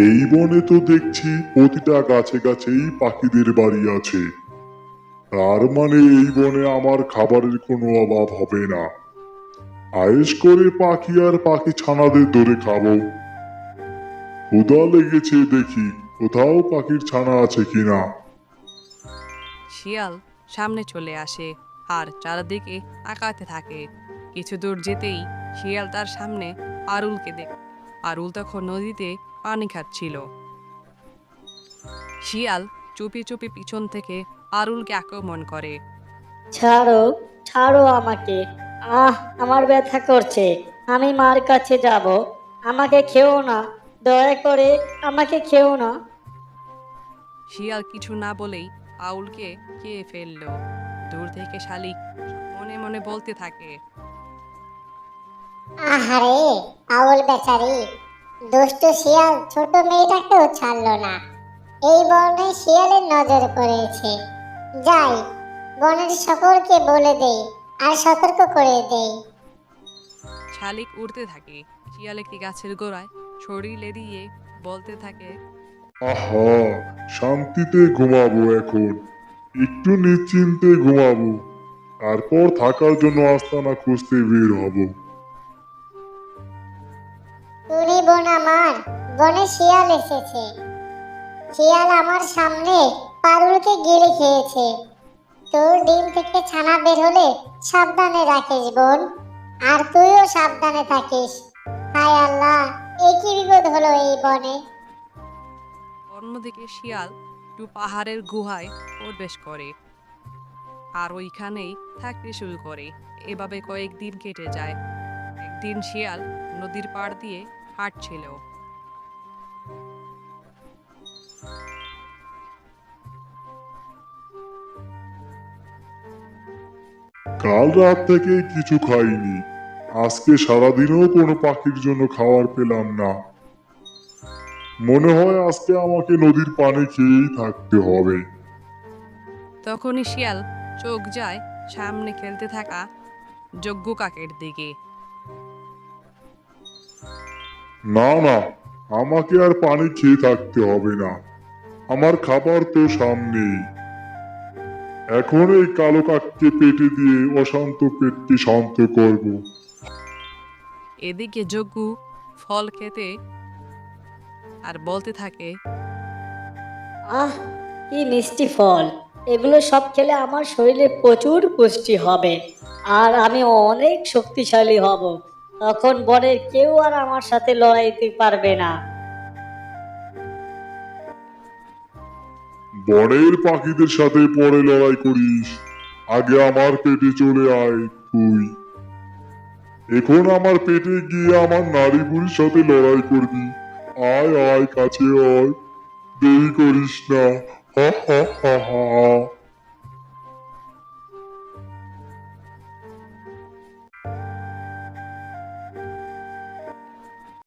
এই বনে তো দেখছি প্রতিটা গাছে গাছেই পাখিদের বাড়ি আছে। তার মানে এই বনে আমার খাবারের কোনো অভাব হবে না। আয়েশ করে পাখি আর পাখি ছানাদের ধরে খাবো। ক্ষুধা লেগেছে, দেখি কোথাও পাখির ছানা আছে কিনা। শিয়াল সামনে চলে আসে আর চারদিকে তাকাতে থাকে। কিছু দূর যেতেই শিয়াল তার সামনে আরুলকে দেখে। আরুল তখন নদীতে পানি খাচ্ছিল। শিয়াল চুপি চুপি পিছন থেকে আরুলকে আক্রমণ করে। ছাড়ো, ছাড়ো আমাকে। আমার ব্যথা করছে। আমি মার কাছে যাব। আমাকে খেও না, দয়া করে আমাকে খেও না। শিয়াল কিছু না বলেই আউলকে খেয়ে ফেলল। দূর থেকে শালিক মনে মনে বলতে থাকে, আহারে, আউল বেচারি, দুষ্ট শিয়াল ছোট মেয়েটাকেও ছাড়লো না। এই বনে শিয়ালের নজর পড়েছে। যাই, বনের সকলকে বলে দেই আর সতর্ক করে দেই। শালিক উড়তে থাকে। শিয়াল একটি গাছের গোড়ায় শরীর এড়িয়ে বলতে থাকে, আহা, শান্তিতে ঘুমাবো এখন। একটু নিশ্চিন্তে ঘুমাবো। তারপর থাকার জন্য আস্তানা খুঁজতে বের হব। টুনি বোন আমার, বনে শিয়াল এসেছে। শিয়াল আমার সামনে পারুলকে গিলে খেয়েছে। তোর ডিম থেকে ছানা বের হলে সাবধানে রাখিস বোন, আর তুইও সাবধানে থাকিস। হায় আল্লাহ, এই কি বিপদ হলো এই বনে। অন্যদিকে শিয়াল একটু পাহাড়ের গুহায় প্রবেশ করে আর ওইখানেই থাকতে শুরু করে। এভাবে কয়েকদিন কেটে যায়। একদিন শিয়াল নদীর পাড় দিয়ে হাঁটছিল। কাল রাত থেকে কিছু খাইনি। আজকে সারাদিনও কোনো পাখির জন্য খাবার পেলাম না। মনে হয় আজকে আমাকে নদীর পানি খেয়েই থাকতে হবে। তখনই শিয়াল চোখ যায় সামনে খেলতে থাকা যজ্ঞ কাকের দিকে। না না, আমাকে আর পানি খেয়ে থাকতে হবে না। আমার খাবার তো সামনেই। এখন এই কালো কাককে পেটে দিয়ে অশান্ত পেটকে শান্ত করব। এদিকে যজ্ঞ ফল খেতে আর বলতে থাকে, আহ, কি মিষ্টি ফল। এগুলো সব খেলে আমার শরীরে প্রচুর পুষ্টি হবে, আর আমি অনেক শক্তিশালী হব। তখন বনের কেউ আর আমার সাথে লড়াইতে পারবে না। বনের পাখিদের সাথে পরে লড়াই করিস। আগে আমার পেটে চলে আয় তুই। এখন আমার পেটে গিয়ে আমার নারী বুড়ির সাথে লড়াই করবি। আয় আয়, কাছে আয়। দেরি করিস না। হা হা হা হা।